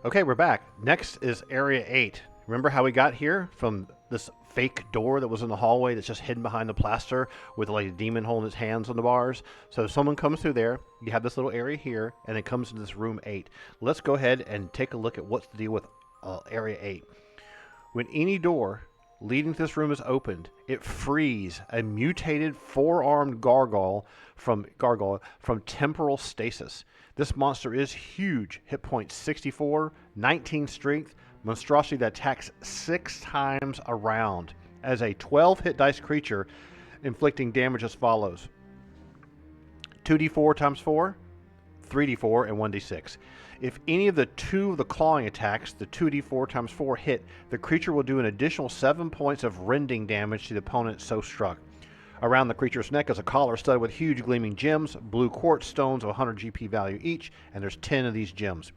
Okay, we're back. Next is Area 8. Remember how we got here from this fake door that was in the hallway that's just hidden behind the plaster with like a demon holding its hands on the bars? So someone comes through there, you have this little area here, and it comes into this room 8. Let's go ahead and take a look at what's the deal with Area 8. When any door leading to this room is opened, it frees a mutated four-armed gargoyle from temporal stasis. This monster is huge, hit points 64, 19 strength, monstrosity that attacks 6 times a round as a 12 hit dice creature, inflicting damage as follows: 2d4 times 4, 3d4, and 1d6. If any of the two of the clawing attacks, the 2d4 times 4 hit, the creature will do an additional 7 points of rending damage to the opponent so struck. Around the creature's neck is a collar studded with huge gleaming gems, blue quartz stones of 100 GP value each, and there's 10 of these gems.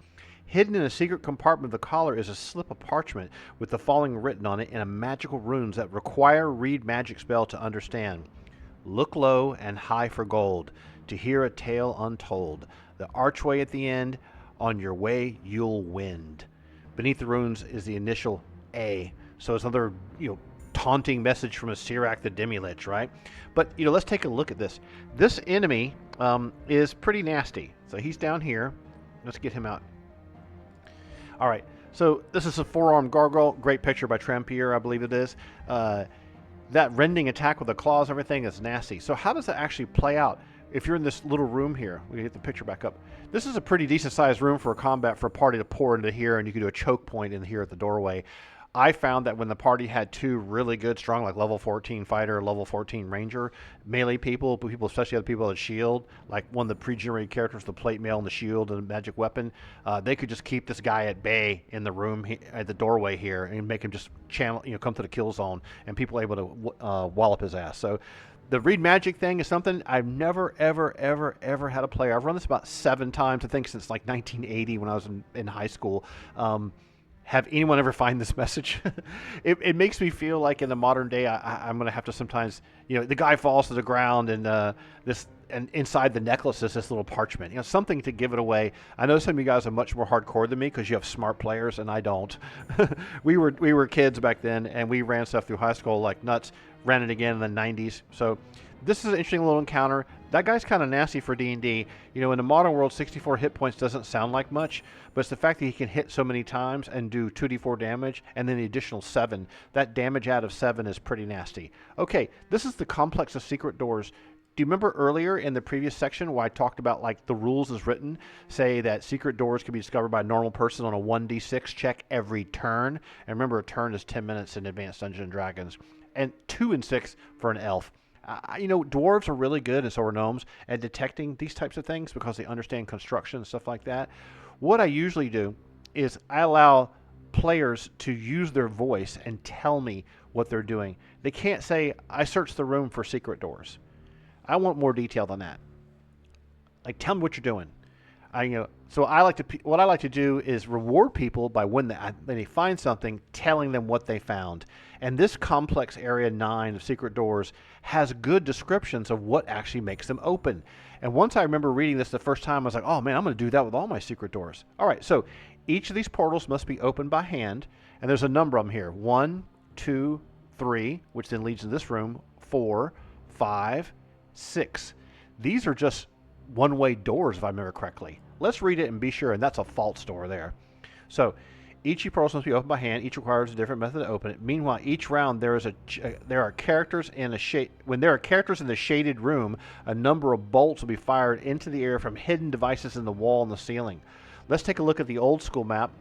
Hidden in a secret compartment of the collar is a slip of parchment with the following written on it in a magical runes that require read magic spell to understand. Look low and high for gold, to hear a tale untold. The archway at the end, on your way you'll wind. Beneath the runes is the initial A. So it's another, taunting message from a Sirac the Demi-Lich, right? But, let's take a look at this. This enemy is pretty nasty. So he's down here. Let's get him out. All right. So this is a four-armed gargoyle. Great picture by Trampier, I believe it is. That rending attack with the claws, everything is nasty. So how does that actually play out? If you're in this little room here, we get the picture back up. This is a pretty decent sized room for a combat for a party to pour into here, and you can do a choke point in here at the doorway. I found that when the party had two really good, strong, like level 14 fighter, level 14 ranger, melee people, especially other people with a shield, like one of the pre-generated characters, the plate mail and the shield and the magic weapon, they could just keep this guy at bay in the room at the doorway here and make him just channel, come to the kill zone, and people able to wallop his ass. So the read magic thing is something I've never, ever had a player. I've run this about 7 times, I think, since like 1980 when I was in high school. Have anyone ever find this message? It makes me feel like in the modern day, I'm going to have to sometimes, the guy falls to the ground and and inside the necklace is this little parchment, something to give it away. I know some of you guys are much more hardcore than me because you have smart players and I don't. we were kids back then and we ran stuff through high school like nuts, ran it again in the 90s. So this is an interesting little encounter. That guy's kind of nasty for D&D. In the modern world, 64 hit points doesn't sound like much, but it's the fact that he can hit so many times and do 2d4 damage, and then the additional 7. That damage out of 7 is pretty nasty. Okay, this is the complex of secret doors. Do you remember earlier in the previous section where I talked about like the rules as written say that secret doors can be discovered by a normal person on a 1d6 check every turn? And remember, a turn is 10 minutes in Advanced Dungeons & Dragons, and 2 and 6 for an elf. Dwarves are really good, and so are gnomes, at detecting these types of things because they understand construction and stuff like that. What I usually do is I allow players to use their voice and tell me what they're doing. They can't say, I searched the room for secret doors. I want more detail than that. Like, tell me what you're doing. So what I like to do is reward people by when they find something, telling them what they found. And this complex area 9 of secret doors has good descriptions of what actually makes them open. And once I remember reading this the first time, I was like, oh man, I'm going to do that with all my secret doors. All right, so each of these portals must be opened by hand, and there's a number of them here: 1, 2, 3, which then leads to this room, 4, 5, 6. These are just one-way doors, if I remember correctly. Let's read it and be sure, and that's a false door there. So each portal must be opened by hand. Each requires a different method to open it. Meanwhile, each round there are characters in a shade. When there are characters in the shaded room, a number of bolts will be fired into the air from hidden devices in the wall and the ceiling. Let's take a look at the old school map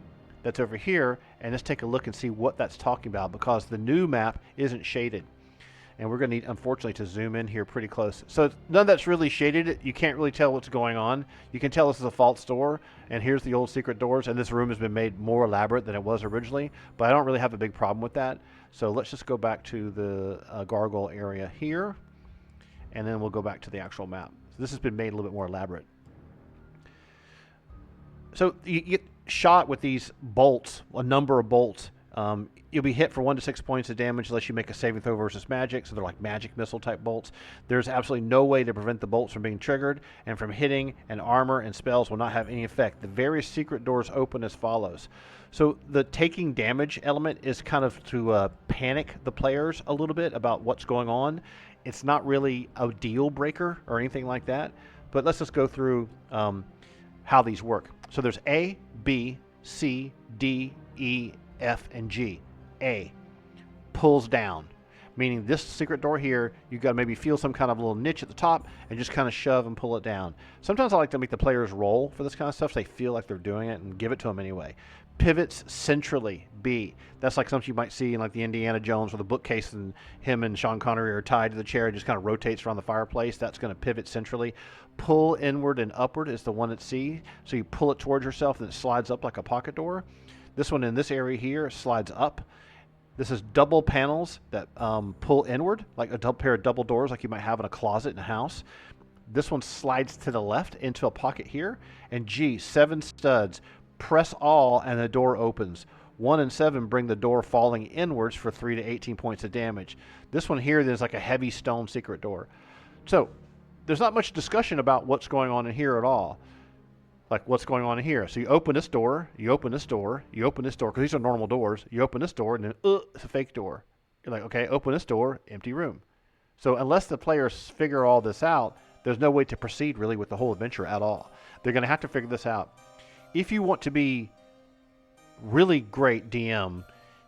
that's over here, and let's take a look and see what that's talking about, because the new map isn't shaded. And we're going to need, unfortunately, to zoom in here pretty close. So none of that's really shaded. You can't really tell what's going on. You can tell this is a false door, and here's the old secret doors, and this room has been made more elaborate than it was originally, but I don't really have a big problem with that. So let's just go back to the gargoyle area here, and then we'll go back to the actual map. So this has been made a little bit more elaborate. So you get shot with these bolts, a number of bolts, You'll be hit for 1 to 6 points of damage unless you make a saving throw versus magic, so they're like magic missile type bolts. There's absolutely no way to prevent the bolts from being triggered, and from hitting, and armor and spells will not have any effect. The various secret doors open as follows. So the taking damage element is kind of to panic the players a little bit about what's going on. It's not really a deal breaker or anything like that, but let's just go through how these work. So there's A, B, C, D, E, F, and G. A, pulls down, meaning this secret door here, you got to maybe feel some kind of little niche at the top and just kind of shove and pull it down. Sometimes I like to make the players roll for this kind of stuff so they feel like they're doing it and give it to them anyway. Pivots centrally, B. That's like something you might see in like the Indiana Jones where the bookcase and him and Sean Connery are tied to the chair. It just kind of rotates around the fireplace. That's going to pivot centrally. Pull inward and upward is the one at C. So you pull it towards yourself and it slides up like a pocket door. This one in this area here slides up. This is double panels that pull inward, like a pair of double doors like you might have in a closet in a house. This one slides to the left into a pocket here. And G, 7 studs. Press all and the door opens. 1 and 7 bring the door falling inwards for 3 to 18 points of damage. This one here is like a heavy stone secret door. So there's not much discussion about what's going on in here at all. Like what's going on in here. So you open this door, you open this door, you open this door, because these are normal doors. You open this door and then it's a fake door. You're like, okay, open this door, empty room. So unless the players figure all this out, there's no way to proceed really with the whole adventure at all. They're going to have to figure this out. If you want to be really great DM,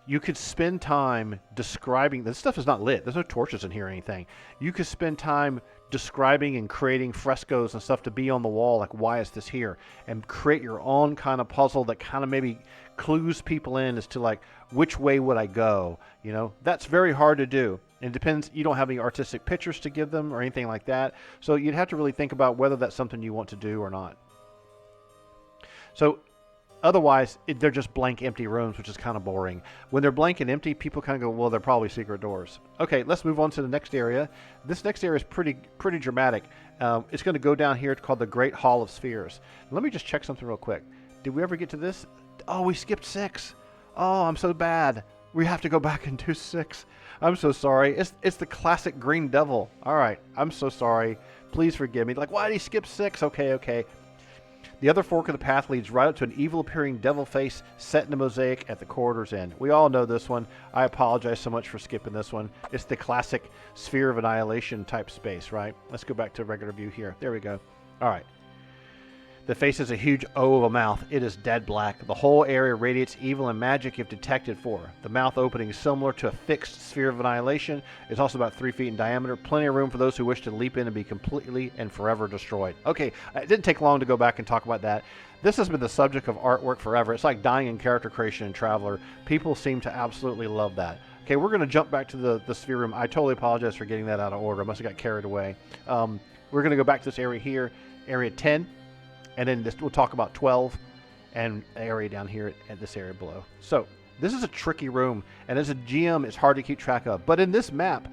you could spend time describing, this stuff is not lit, there's no torches in here or anything. You could spend time describing and creating frescoes and stuff to be on the wall, like why is this here, and create your own kind of puzzle that kind of maybe clues people in as to like which way would I go. You know, that's very hard to do. It depends, you don't have any artistic pictures to give them or anything like that, so you'd have to really think about whether that's something you want to do or not. So otherwise, they're just blank, empty rooms, which is kind of boring. When they're blank and empty, people kind of go, well, they're probably secret doors. Okay, let's move on to the next area. This next area is pretty dramatic. It's going to go down here. It's called the Great Hall of Spheres. Let me just check something real quick. Did we ever get to this? Oh, we skipped 6. Oh, I'm so bad. We have to go back and do 6. I'm so sorry. It's the classic Green Devil. All right, I'm so sorry. Please forgive me. Like, why did he skip 6? Okay. The other fork of the path leads right up to an evil-appearing devil face set in a mosaic at the corridor's end. We all know this one. I apologize so much for skipping this one. It's the classic Sphere of Annihilation type space, right? Let's go back to regular view here. There we go. All right. The face has a huge O of a mouth. It is dead black. The whole area radiates evil and magic if detected for. The mouth opening is similar to a fixed Sphere of Annihilation. It's also about 3 feet in diameter. Plenty of room for those who wish to leap in and be completely and forever destroyed. Okay, it didn't take long to go back and talk about that. This has been the subject of artwork forever. It's like dying in character creation in Traveler. People seem to absolutely love that. Okay, we're going to jump back to the sphere room. I totally apologize for getting that out of order. I must have got carried away. We're going to go back to this area here, area 10. And then we'll talk about 12 and area down here at this area below. So this is a tricky room, and as a GM, it's hard to keep track of. But in this map,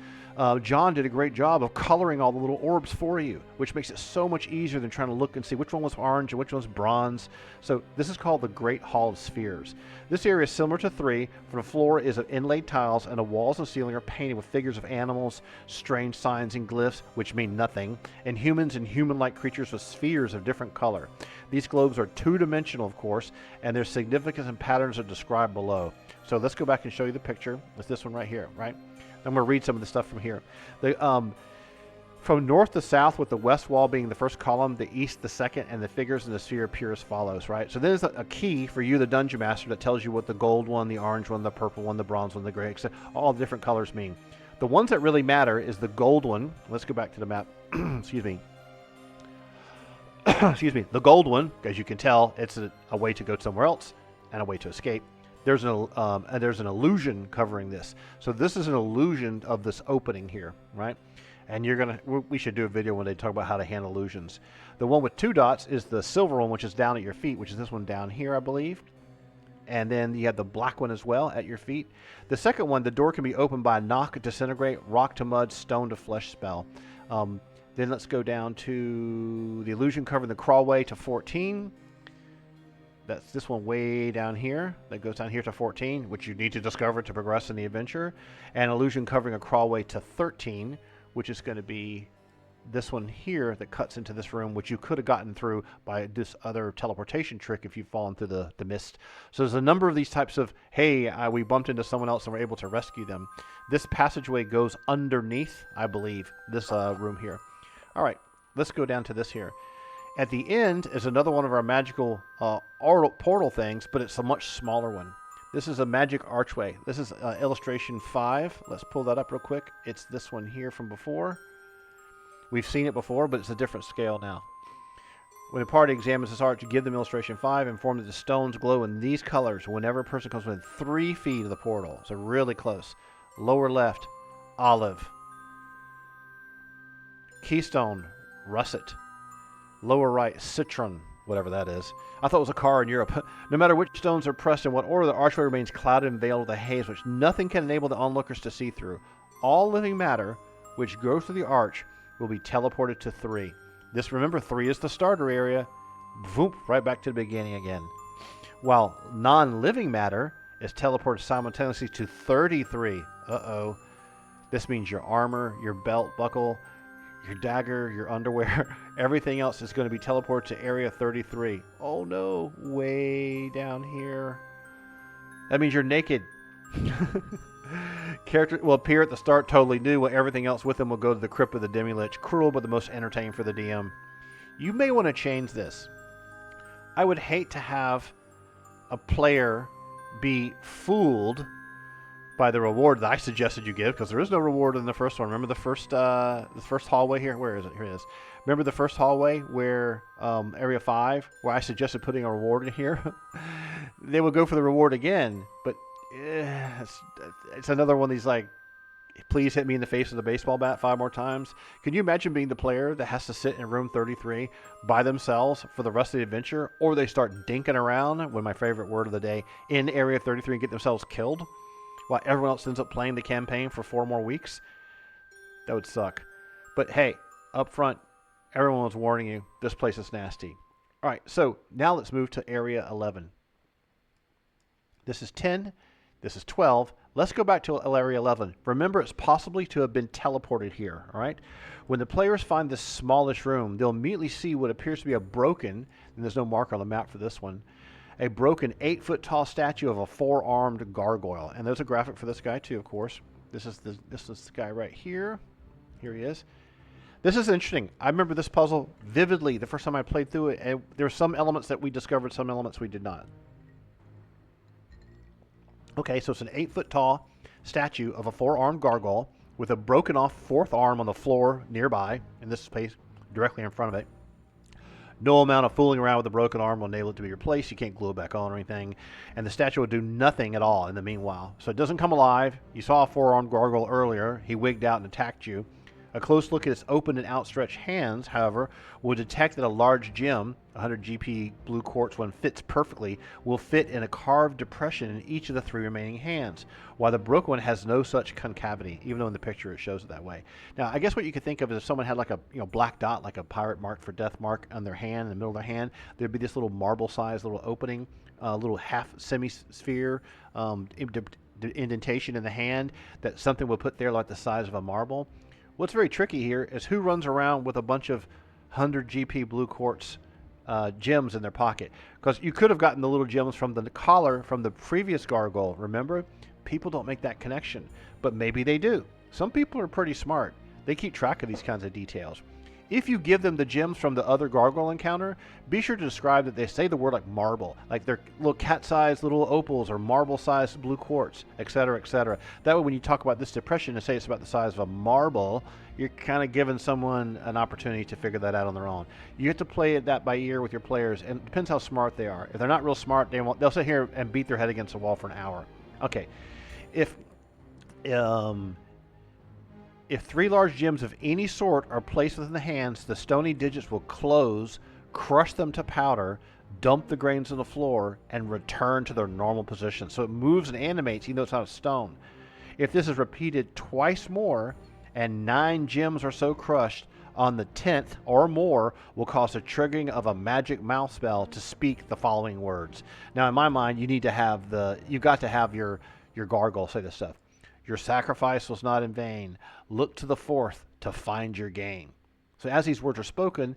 Jon did a great job of coloring all the little orbs for you, which makes it so much easier than trying to look and see which one was orange and which one was bronze. So this is called the Great Hall of Spheres. This area is similar to 3, for the floor is of inlaid tiles, and the walls and ceiling are painted with figures of animals, strange signs and glyphs, which mean nothing, and humans and human-like creatures with spheres of different color. These globes are two-dimensional, of course, and their significance and patterns are described below. So let's go back and show you the picture. It's this one right here, right? I'm going to read some of the stuff from here. From north to south, with the west wall being the first column, the east the second, and the figures in the sphere appear as follows, right? So there's a key for you, the Dungeon Master, that tells you what the gold one, the orange one, the purple one, the bronze one, the gray, etc. All the different colors mean. The ones that really matter is the gold one. Let's go back to the map. Excuse me. Excuse me. The gold one, as you can tell, it's a way to go somewhere else and a way to escape. There's an illusion covering this. So this is an illusion of this opening here, right? And we should do a video when they talk about how to handle illusions. The one with 2 dots is the silver one, which is down at your feet, which is this one down here, I believe. And then you have the black one as well at your feet. The second one, the door can be opened by knock, disintegrate, rock to mud, stone to flesh spell. Then let's go down to the illusion covering the crawlway to 14. That's this one way down here. That goes down here to 14, which you need to discover to progress in the adventure. And illusion covering a crawlway to 13, which is going to be this one here that cuts into this room, which you could have gotten through by this other teleportation trick if you've fallen through the mist. So there's a number of these types of, hey, we bumped into someone else and we're able to rescue them. This passageway goes underneath, I believe, this room here. All right, let's go down to this here. At the end is another one of our magical portal things, but it's a much smaller one. This is a magic archway. This is illustration 5. Let's pull that up real quick. It's this one here from before. We've seen it before, but it's a different scale now. When a party examines this arch, give them illustration 5, inform that the stones glow in these colors whenever a person comes within 3 feet of the portal. So really close. Lower left, olive. Keystone, russet. Lower right, citron, whatever that is. I thought it was a car in Europe. No matter which stones are pressed in what order, the archway remains clouded and veiled with a haze which nothing can enable the onlookers to see through. All living matter which goes through the arch will be teleported to 3. This, remember, 3 is the starter area. Voop, right back to the beginning again. While non-living matter is teleported simultaneously to 33. Uh-oh. This means your armor, your belt buckle, your dagger, your underwear, everything else is going to be teleported to area 33. Oh no, way down here. That means you're naked. Character will appear at the start totally new, while everything else with them will go to the crypt of the Demi-Lich. Cruel, but the most entertaining for the DM. You may want to change this. I would hate to have a player be fooled by the reward that I suggested you give, because there is no reward in the first one. Remember the first hallway here? Where is it? Here it is. Remember the first hallway where area 5, where I suggested putting a reward in here? They would go for the reward again, but it's another one of these, like, please hit me in the face with a baseball bat 5 more times. Can you imagine being the player that has to sit in room 33 by themselves for the rest of the adventure, or they start dinking around, with my favorite word of the day, in area 33 and get themselves killed while everyone else ends up playing the campaign for 4 more weeks? That would suck. But hey, up front, everyone was warning you, this place is nasty. All right, so now let's move to area 11. This is 10. This is 12. Let's go back to area 11. Remember, it's possibly to have been teleported here, all right? When the players find this smallish room, they'll immediately see what appears to be a broken, and there's no marker on the map for this one, a broken 8-foot-tall statue of a 4-armed gargoyle. And there's a graphic for this guy too, of course. This is the guy right here. Here he is. This is interesting. I remember this puzzle vividly the first time I played through it. And there were some elements that we discovered, some elements we did not. Okay, so it's an 8-foot-tall statue of a 4-armed gargoyle with a broken off 4th arm on the floor nearby, in this space directly in front of it. No amount of fooling around with the broken arm will enable it to be replaced. You can't glue it back on or anything. And the statue will do nothing at all in the meanwhile. So it doesn't come alive. You saw a 4-armed gargoyle earlier. He wigged out and attacked you. A close look at its open and outstretched hands, however, will detect that a large gem, 100 GP blue quartz one, fits perfectly, will fit in a carved depression in each of the 3 remaining hands, while the broken one has no such concavity, even though in the picture it shows it that way. Now, I guess what you could think of is if someone had like a black dot, like a pirate mark for death mark on their hand, in the middle of their hand, there'd be this little marble-sized little opening, little half semi-sphere indentation in the hand that something would put there like the size of a marble. What's very tricky here is who runs around with a bunch of 100 GP blue quartz gems in their pocket. Because you could have gotten the little gems from the collar from the previous gargoyle, remember? People don't make that connection, but maybe they do. Some people are pretty smart. They keep track of these kinds of details. If you give them the gems from the other gargoyle encounter, be sure to describe that they say the word like marble, like they're little cat-sized little opals or marble-sized blue quartz, etc., etc. That way when you talk about this depression and say it's about the size of a marble, you're kind of giving someone an opportunity to figure that out on their own. You have to play that by ear with your players, and it depends how smart they are. If they're not real smart, they'll sit here and beat their head against the wall for an hour. Okay, if 3 large gems of any sort are placed within the hands, the stony digits will close, crush them to powder, dump the grains on the floor, and return to their normal position. So it moves and animates even though it's not a stone. If this is repeated twice more, and 9 gems are so crushed, on the 10th or more will cause the triggering of a magic mouth spell to speak the following words. Now, in my mind, you've got to have your gargoyle say this stuff. Your sacrifice was not in vain. Look to the 4th to find your gain. So as these words are spoken,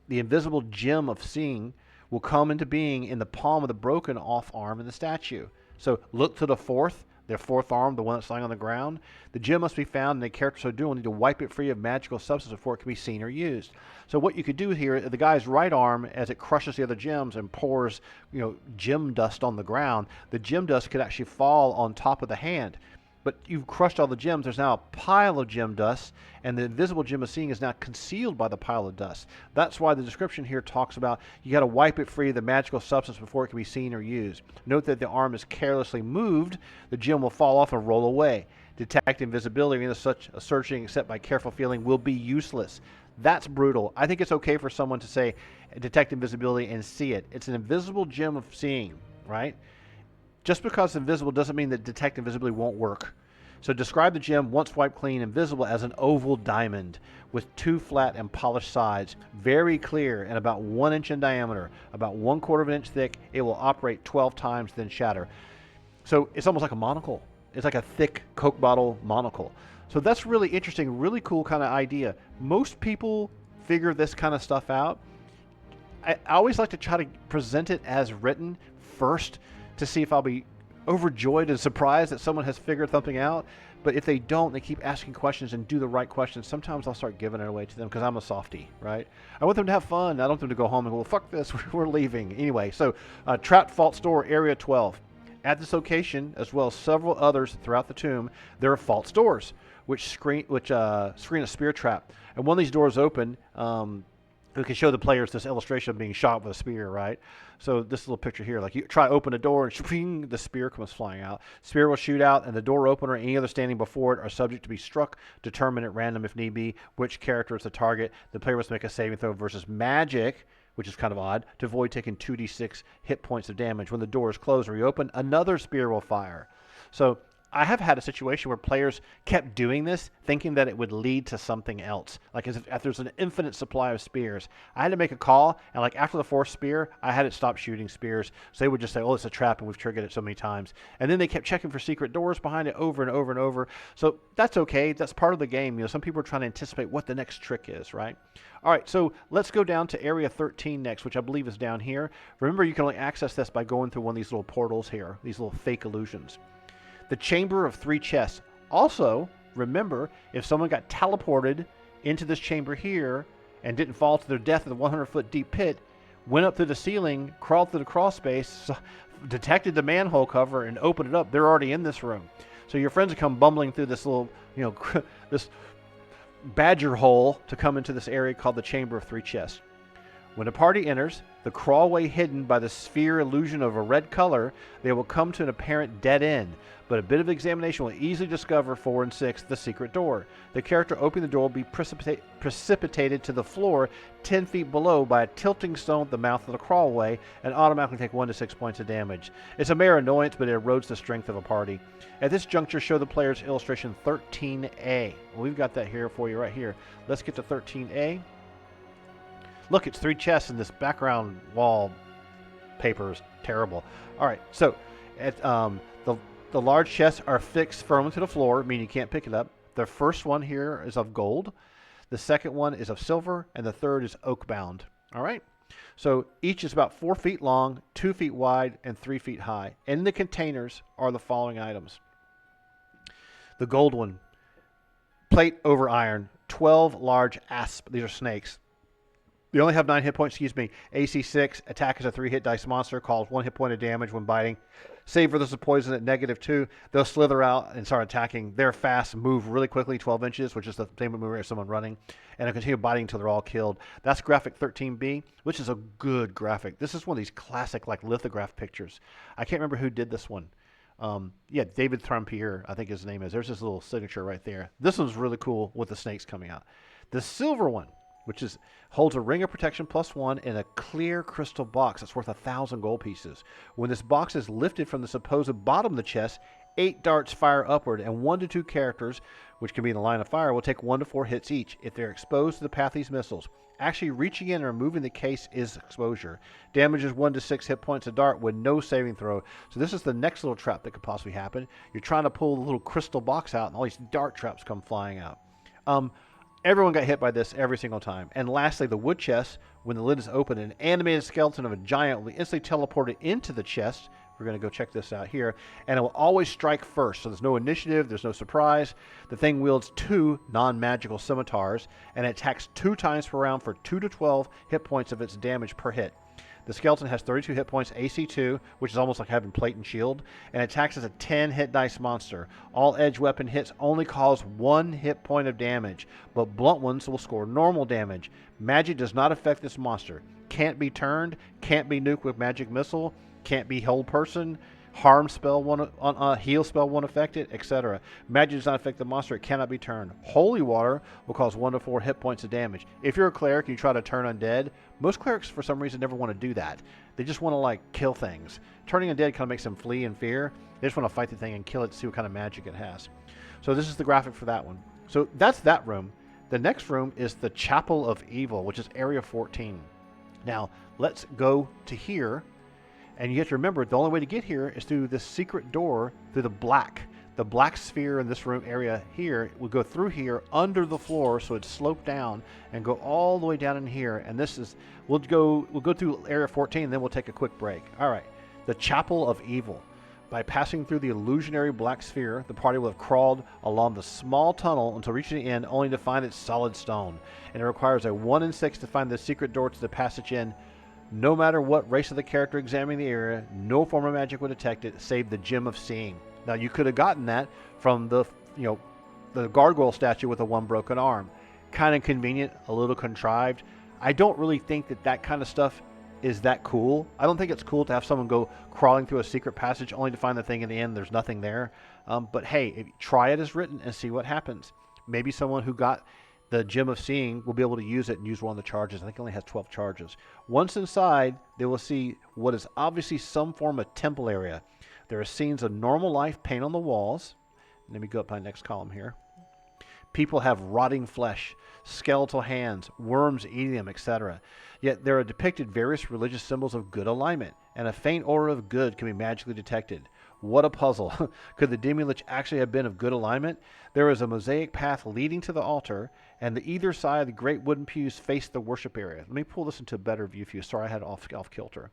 the invisible gem of seeing will come into being in the palm of the broken off arm in the statue. So look to the 4th, their 4th arm, the one that's lying on the ground. The gem must be found, and the character so doing will need to wipe it free of magical substance before it can be seen or used. So what you could do here, the guy's right arm, as it crushes the other gems and pours, gem dust on the ground, the gem dust could actually fall on top of the hand. But you've crushed all the gems. There's now a pile of gem dust, and the invisible gem of seeing is now concealed by the pile of dust. That's why the description here talks about you got to wipe it free of the magical substance before it can be seen or used. Note that the arm is carelessly moved. The gem will fall off and roll away. Detect invisibility in such a searching except by careful feeling will be useless. That's brutal. I think it's okay for someone to say detect invisibility and see it. It's an invisible gem of seeing, right? Just because it's invisible doesn't mean that detect invisibility won't work. So describe the gem, once wiped clean, invisible, as an oval diamond with 2 flat and polished sides, very clear and about 1 inch in diameter, about 1/4 of an inch thick. It will operate 12 times, then shatter. So it's almost like a monocle. It's like a thick Coke bottle monocle. So that's really interesting, really cool kind of idea. Most people figure this kind of stuff out. I always like to try to present it as written first, to see if I'll be overjoyed and surprised that someone has figured something out. But if they don't, they keep asking questions and do the right questions, sometimes I'll start giving it away to them because I'm a softie, right? I want them to have fun. I don't want them to go home and go, well, fuck this, we're leaving. Anyway, so Trapped Vault Store, Area 12. At this location, as well as several others throughout the tomb, there are vault doors which screen a spear trap. And when these doors open, we can show the players this illustration of being shot with a spear, right? So this little picture here, like you try to open a door and shing, the spear comes flying out. Spear will shoot out, and the door opener and any other standing before it are subject to be struck, determined at random if need be which character is the target. The player must make a saving throw versus magic, which is kind of odd, to avoid taking 2d6 hit points of damage. When the door is closed or reopened, another spear will fire. So I have had a situation where players kept doing this, thinking that it would lead to something else. Like as if there's an infinite supply of spears. I had to make a call, and like after the 4th spear, I had it stop shooting spears. So they would just say, oh, it's a trap, and we've triggered it so many times. And then they kept checking for secret doors behind it over and over and over. So that's okay. That's part of the game. Some people are trying to anticipate what the next trick is, right? All right, so let's go down to Area 13 next, which I believe is down here. Remember, you can only access this by going through one of these little portals here, these little fake illusions. The Chamber of 3 Chests. Also, remember, if someone got teleported into this chamber here and didn't fall to their death in the 100-foot deep pit, went up through the ceiling, crawled through the crawl space, detected the manhole cover, and opened it up, they're already in this room. So your friends would come bumbling through this little, this badger hole to come into this area called the Chamber of 3 Chests. When a party enters the crawlway hidden by the sphere illusion of a red color, they will come to an apparent dead end, but a bit of examination will easily discover 4 and 6, the secret door. The character opening the door will be precipitated to the floor 10 feet below by a tilting stone at the mouth of the crawlway and automatically take 1 to 6 points of damage. It's a mere annoyance, but it erodes the strength of a party. At this juncture, show the players illustration 13A. Well, we've got that here for you right here. Let's get to 13A. Look, it's 3 chests, and this background wall paper is terrible. All right, so the large chests are fixed firmly to the floor, meaning you can't pick it up. The first one here is of gold. The second one is of silver, and the third is oak bound. All right, so each is about 4 feet long, 2 feet wide, and 3 feet high. In the containers are the following items. The gold one, plate over iron, 12 large asps. These are snakes. They only have 9 hit points, AC 6. Attack is a 3-hit dice monster. Causes 1 hit point of damage when biting. Save for this poison at -2. They'll slither out and start attacking. They're fast, move really quickly, 12 inches, which is the same move as someone running. And they'll continue biting until they're all killed. That's graphic 13B, which is a good graphic. This is one of these classic lithograph pictures. I can't remember who did this one. David Trampier, I think his name is. There's his little signature right there. This one's really cool with the snakes coming out. The silver one, which holds a ring of protection +1 in a clear crystal box that's worth 1,000 gold pieces. When this box is lifted from the supposed bottom of the chest, 8 darts fire upward, and 1 to 2 characters, which can be in the line of fire, will take 1 to 4 hits each if they're exposed to the path of these missiles. Actually, reaching in and removing the case is exposure. Damages 1 to 6 hit points a dart with no saving throw. So this is the next little trap that could possibly happen. You're trying to pull the little crystal box out, and all these dart traps come flying out. Everyone got hit by this every single time. And lastly, the wood chest, when the lid is open, an animated skeleton of a giant will be instantly teleported into the chest. We're going to go check this out here. And it will always strike first. So there's no initiative. There's no surprise. The thing wields 2 non-magical scimitars. And it attacks 2 times per round for 2 to 12 hit points of its damage per hit. The skeleton has 32 hit points, AC 2, which is almost like having plate and shield, and attacks as a 10 hit dice monster. All edge weapon hits only cause 1 hit point of damage, but blunt ones will score normal damage. Magic does not affect this monster. Can't be turned, can't be nuked with magic missile, can't be hold person, harm spell heal spell won't affect it, etc. Magic does not affect the monster. It cannot be turned. Holy water will cause 1 to 4 hit points of damage. If you're a cleric and you try to turn undead, most clerics for some reason never want to do that. They just want to like kill things. Turning undead kind of makes them flee in fear. They just want to fight the thing and kill it to see what kind of magic it has. So this is the graphic for that one. So that's that room. The next room is the Chapel of Evil, which is area 14. Now let's go to here. And you have to remember, the only way to get here is through this secret door, through the black sphere in this room area here. We'll go through here under the floor, so it's sloped down, and go all the way down in here. And this is, we'll go through area 14, and then we'll take a quick break. All right, the Chapel of Evil. By passing through the illusionary black sphere, the party will have crawled along the small tunnel until reaching the end, only to find its solid stone. And it requires a 1 in 6 to find the secret door to the passage in. No matter what race of the character examining the area, no form of magic would detect it, save the Gem of Seeing. Now, you could have gotten that from the Gargoyle statue with a 1 broken arm. Kind of convenient, a little contrived. I don't really think that kind of stuff is that cool. I don't think it's cool to have someone go crawling through a secret passage only to find the thing in the end. There's nothing there. But hey, try it as written and see what happens. Maybe someone who got the Gem of Seeing will be able to use it and use one of the charges. I think it only has 12 charges. Once inside, they will see what is obviously some form of temple area. There are scenes of normal life paint on the walls. Let me go up my next column here. People have rotting flesh, skeletal hands, worms eating them, etc. Yet there are depicted various religious symbols of good alignment, and a faint aura of good can be magically detected. What a puzzle. Could the Demi-Lich actually have been of good alignment? There is a mosaic path leading to the altar, and the either side of the great wooden pews face the worship area. Let me pull this into a better view for you. Sorry, I had it off kilter.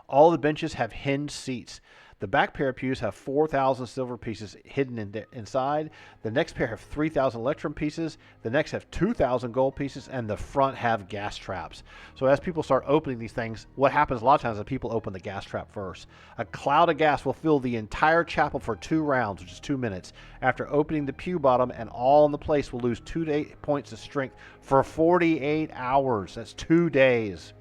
All the benches have hinged seats. The back pair of pews have 4,000 silver pieces hidden inside. The next pair have 3,000 electrum pieces. The next have 2,000 gold pieces, and the front have gas traps. So as people start opening these things, what happens a lot of times is people open the gas trap first. A cloud of gas will fill the entire chapel for 2 rounds, which is 2 minutes. After opening the pew bottom, and all in the place will lose 2 to 8 points of strength for 48 hours. That's 2 days.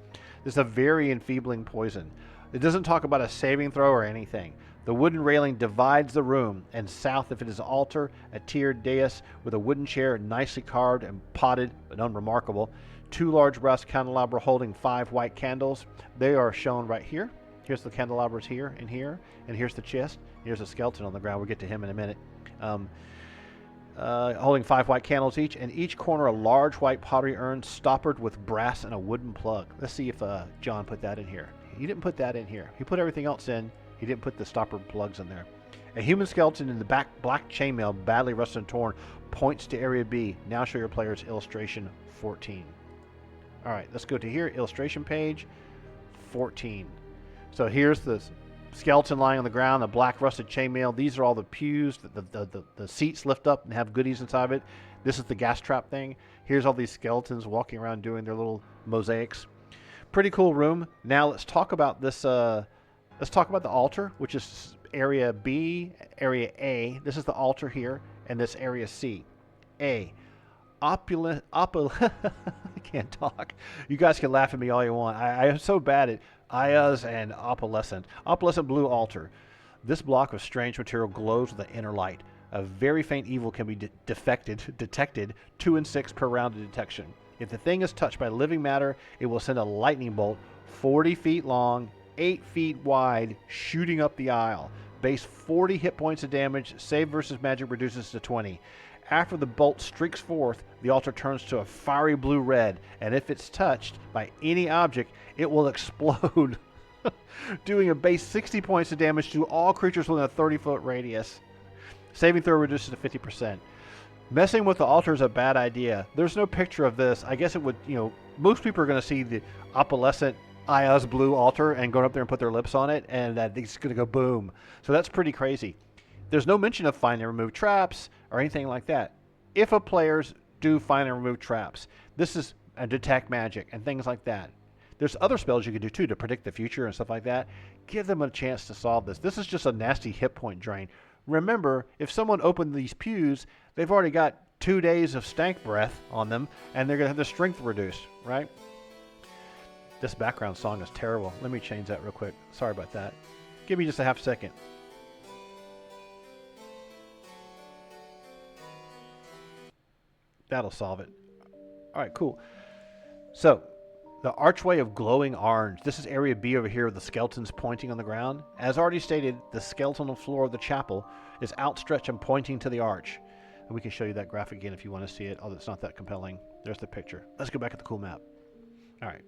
This is a very enfeebling poison. It doesn't talk about a saving throw or anything. The wooden railing divides the room, and south, if it is an altar, a tiered dais with a wooden chair nicely carved and potted, but unremarkable. 2 large brass candelabra holding 5 white candles. They are shown right here. Here's the candelabras here, and here's the chest. Here's a skeleton on the ground. We'll get to him in a minute. Holding 5 white candles each, and each corner a large white pottery urn stoppered with brass and a wooden plug. Let's see if John put that in here. He didn't put that in here. He put everything else in. He didn't put the stopper plugs in there. A human skeleton in the back black chainmail, badly rusted and torn, points to area B. Now show your players illustration 14. All right, let's go to here, illustration page 14. So here's the skeleton lying on the ground, the black rusted chainmail. These are all the pews. The seats lift up and have goodies inside of it. This is the gas trap thing. Here's all these skeletons walking around doing their little mosaics. Pretty cool room. Now let's talk about this. Let's talk about the altar, which is area B, area A. This is the altar here, and this area C. A. I can't talk. You guys can laugh at me all you want. I am so bad at ayas and opalescent. Opalescent blue altar. This block of strange material glows with an inner light. A very faint evil can be detected 2 in 6 per round of detection. If the thing is touched by living matter, it will send a lightning bolt 40 feet long, 8 feet wide, shooting up the aisle. base 40 hit points of damage. Save versus magic reduces to 20. After the bolt streaks forth, the altar turns to a fiery blue-red, and if it's touched by any object, it will explode, doing a base 60 points of damage to all creatures within a 30-foot radius. Saving throw reduces to 50%. Messing with the altar is a bad idea. There's no picture of this. I guess it would, most people are going to see the opalescent Aya's blue altar and go up there and put their lips on it, and it's going to go boom. So that's pretty crazy. There's no mention of find and remove traps or anything like that. If a players do find and remove traps, this is a detect magic and things like that. There's other spells you can do too to predict the future and stuff like that. Give them a chance to solve this. This is just a nasty hit point drain. Remember, if someone opened these pews, they've already got 2 days of stank breath on them, and they're going to have their strength reduced, right? This background song is terrible. Let me change that real quick. Sorry about that. Give me just a half second. That'll solve it. All right, cool. So, the archway of glowing orange. This is area B over here with the skeletons pointing on the ground. As already stated, the skeletal floor of the chapel is outstretched and pointing to the arch. And we can show you that graphic again if you want to see it, although it's not that compelling. There's the picture. Let's go back at the cool map. All right.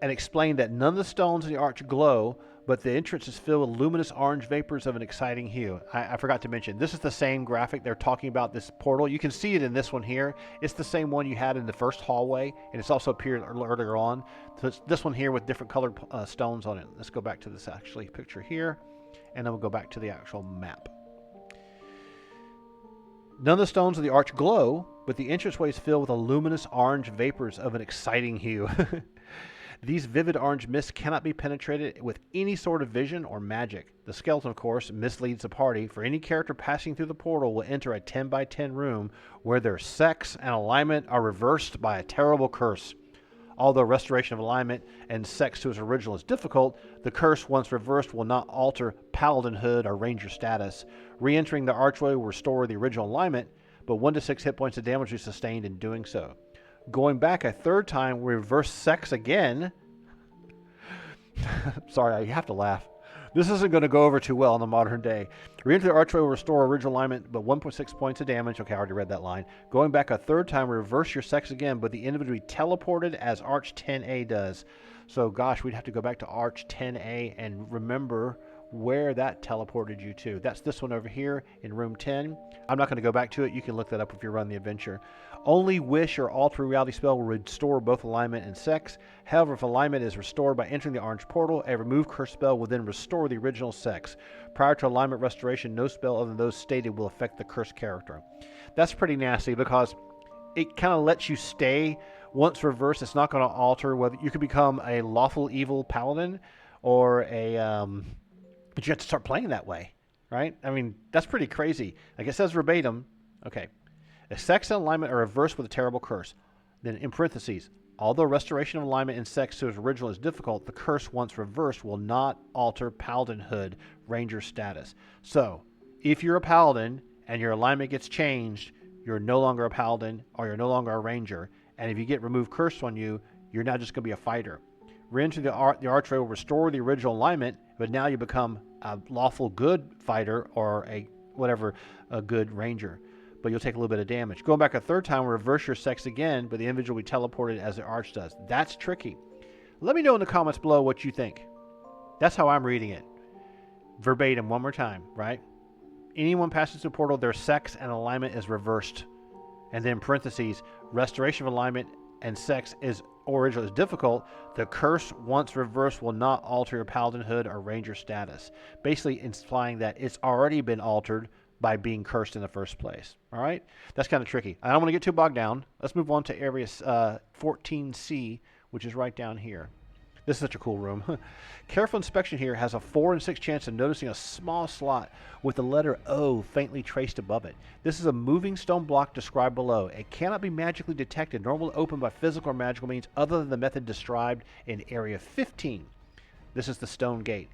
And explain that none of the stones in the arch glow, but the entrance is filled with luminous orange vapors of an exciting hue. I forgot to mention, this is the same graphic they're talking about, this portal. You can see it in this one here. It's the same one you had in the first hallway, and it's also appeared earlier on. So it's this one here with different colored stones on it. Let's go back to this actually picture here, and then we'll go back to the actual map. None of the stones of the arch glow, but the entranceway is filled with a luminous orange vapors of an exciting hue. These vivid orange mists cannot be penetrated with any sort of vision or magic. The skeleton, of course, misleads the party, for any character passing through the portal will enter a 10 by 10 room where their sex and alignment are reversed by a terrible curse. Although restoration of alignment and sex to its original is difficult, the curse, once reversed, will not alter paladinhood or ranger status. Re-entering the archway will restore the original alignment, but 1 to 6 hit points of damage is sustained in doing so. Going back a third time, we reverse sex again. Sorry, I have to laugh. This isn't going to go over too well in the modern day. Re-enter the archway will restore original alignment, but 1.6 points of damage. Okay, I already read that line. Going back a third time, reverse your sex again, but the individual will be teleported as Arch 10A does. So, gosh, we'd have to go back to Arch 10A and remember where that teleported you to. That's this one over here in room 10. I'm not going to go back to it. You can look that up if you run the adventure. Only wish or alter reality spell will restore both alignment and sex. However, if alignment is restored by entering the orange portal, a remove curse spell will then restore the original sex. Prior to alignment restoration, no spell other than those stated will affect the cursed character. That's pretty nasty because it kind of lets you stay. Once reversed, it's not going to alter whether you could become a lawful evil paladin or a but you have to start playing that way, right? I mean, that's pretty crazy. Like it says verbatim, okay, a sex and alignment are reversed with a terrible curse. Then in parentheses, although restoration of alignment and sex to its original is difficult, the curse once reversed will not alter paladinhood ranger status. So, if you're a paladin and your alignment gets changed, you're no longer a paladin or you're no longer a ranger. And if you get removed curse on you, you're now just going to be a fighter. Re-enter the archway will restore the original alignment, but now you become a lawful good fighter or a good ranger. But you'll take a little bit of damage. Going back a third time, reverse your sex again, but the individual will be teleported as the arch does. That's tricky. Let me know in the comments below what you think. That's how I'm reading it. Verbatim, one more time, right? Anyone passes through the portal, their sex and alignment is reversed. And then parentheses, restoration of alignment and sex is original is difficult. The curse, once reversed, will not alter your paladinhood or ranger status. Basically implying that it's already been altered by being cursed in the first place. All right? That's kind of tricky. I don't want to get too bogged down. Let's move on to area 14C, which is right down here. This is such a cool room. Careful inspection here has a 4 in 6 chance of noticing a small slot with the letter O faintly traced above it. This is a moving stone block described below. It cannot be magically detected, nor will it open by physical or magical means other than the method described in Area 15. This is the stone gate.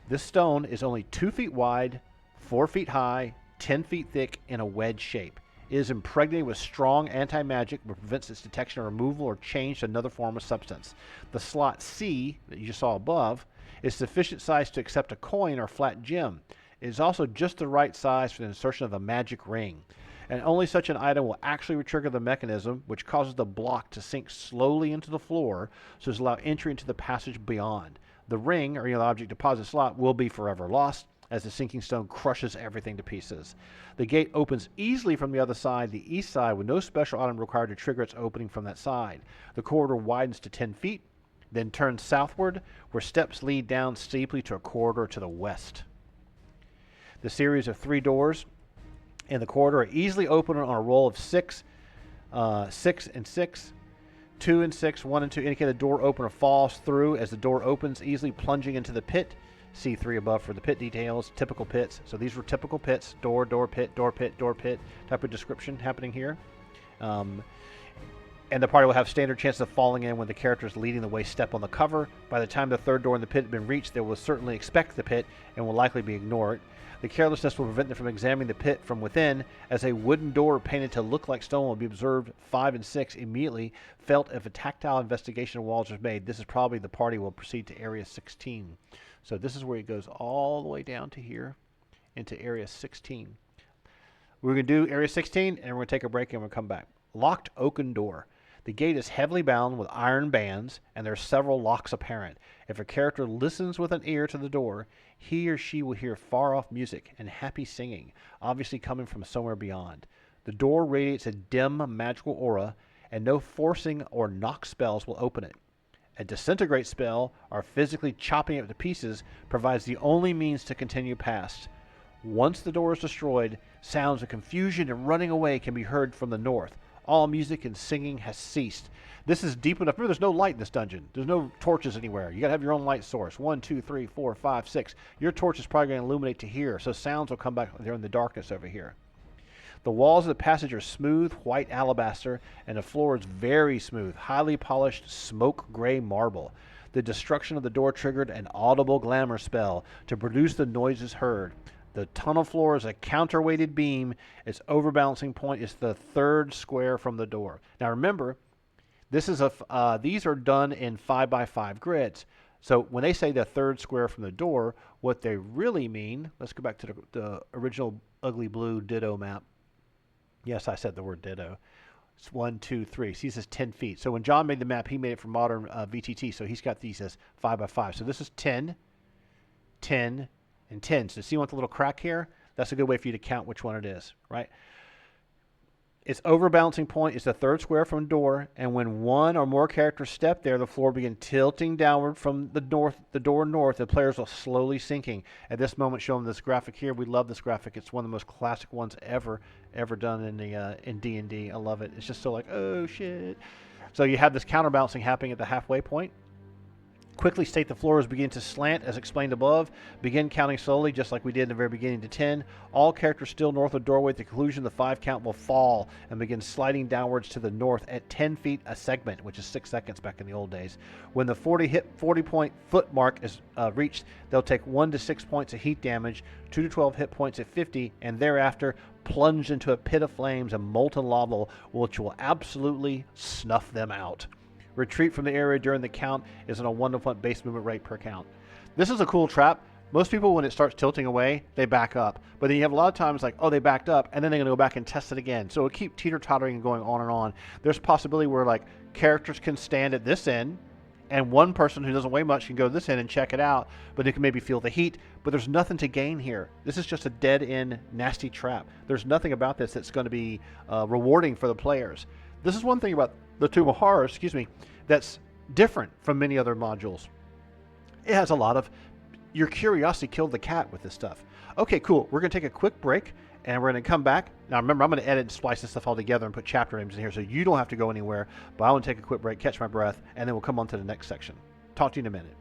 This stone is only 2 feet wide, 4 feet high, 10 feet thick, in a wedge shape. It is impregnated with strong anti-magic that prevents its detection or removal or change to another form of substance. The slot C that you just saw above is sufficient size to accept a coin or flat gem. It is also just the right size for the insertion of a magic ring. And only such an item will actually trigger the mechanism, which causes the block to sink slowly into the floor, so as to allow entry into the passage beyond. The ring, or the object deposit slot, will be forever lost, as the sinking stone crushes everything to pieces. The gate opens easily from the other side, the east side, with no special item required to trigger its opening from that side. The corridor widens to 10 feet, then turns southward, where steps lead down steeply to a corridor to the west. The series of 3 doors in the corridor are easily opened on a roll of 6, 6 and 6, 2 and 6, 1 and 2 indicate the door opener falls through as the door opens, easily plunging into the pit. See 3 above for the pit details. Typical pits. So these were typical pits. Door, door, pit, door, pit, door, pit type of description happening here. And the party will have standard chances of falling in when the characters leading the way step on the cover. By the time the 3rd door in the pit has been reached, they will certainly expect the pit and will likely be ignored. The carelessness will prevent them from examining the pit from within, as a wooden door painted to look like stone will be observed. 5 and 6 immediately felt if a tactile investigation of walls is made. This is probably the party will proceed to Area 16. So this is where it goes all the way down to here into Area 16. We're going to do Area 16, and we're going to take a break, and we'll come back. Locked oaken door. The gate is heavily bound with iron bands, and there are several locks apparent. If a character listens with an ear to the door, he or she will hear far-off music and happy singing, obviously coming from somewhere beyond. The door radiates a dim magical aura, and no forcing or knock spells will open it. A disintegrate spell, or physically chopping it to pieces, provides the only means to continue past. Once the door is destroyed, sounds of confusion and running away can be heard from the north. All music and singing has ceased. This is deep enough. Remember, there's no light in this dungeon. There's no torches anywhere. You got to have your own light source. 1, 2, 3, 4, 5, 6. Your torch is probably going to illuminate to here, so sounds will come back there in the darkness over here. The walls of the passage are smooth, white alabaster, and the floor is very smooth, highly polished, smoke gray marble. The destruction of the door triggered an audible glamour spell to produce the noises heard. The tunnel floor is a counterweighted beam. Its overbalancing point is the 3rd square from the door. Now remember, this is these are done in 5x5 grids. So when they say the 3rd square from the door, what they really mean, let's go back to the original ugly blue ditto map. Yes, I said the word ditto. It's 1, 2, 3. See, this is 10 feet. So when John made the map, he made it for modern VTT. So he's got these as 5x5. So this is 10, 10, and 10. So see what the little crack here? That's a good way for you to count which one it is, right? Its overbalancing point is the 3rd square from the door, and when one or more characters step there, the floor begins tilting downward from the door north. The players will slowly sinking. At this moment, showing this graphic here. We love this graphic. It's one of the most classic ones ever done in D&D. I love it. It's just so like, oh shit. So you have this counterbalancing happening at the halfway point. Quickly state the floor is beginning to slant as explained above. Begin counting slowly, just like we did in the very beginning, to 10. All characters still north of the doorway. At the conclusion, the 5 count will fall and begin sliding downwards to the north at 10 feet a segment, which is 6 seconds back in the old days. When the 40-point foot mark is reached, they'll take 1 to 6 points of heat damage, 2 to 12 hit points at 50, and thereafter plunge into a pit of flames and molten lava, which will absolutely snuff them out. Retreat from the area during the count is on a 1 to 1 base movement rate per count. This is a cool trap. Most people, when it starts tilting away, they back up. But then you have a lot of times like, oh, they backed up, and then they're going to go back and test it again. So it'll keep teeter-tottering and going on and on. There's a possibility where like characters can stand at this end, and one person who doesn't weigh much can go to this end and check it out, but they can maybe feel the heat. But there's nothing to gain here. This is just a dead-end, nasty trap. There's nothing about this that's going to be rewarding for the players. This is one thing about the Tomb of Horrors, that's different from many other modules. It has a lot of your curiosity killed the cat with this stuff. Okay, cool. We're going to take a quick break, and we're going to come back. Now, remember, I'm going to edit and splice this stuff all together and put chapter names in here, so you don't have to go anywhere. But I want to take a quick break, catch my breath, and then we'll come on to the next section. Talk to you in a minute.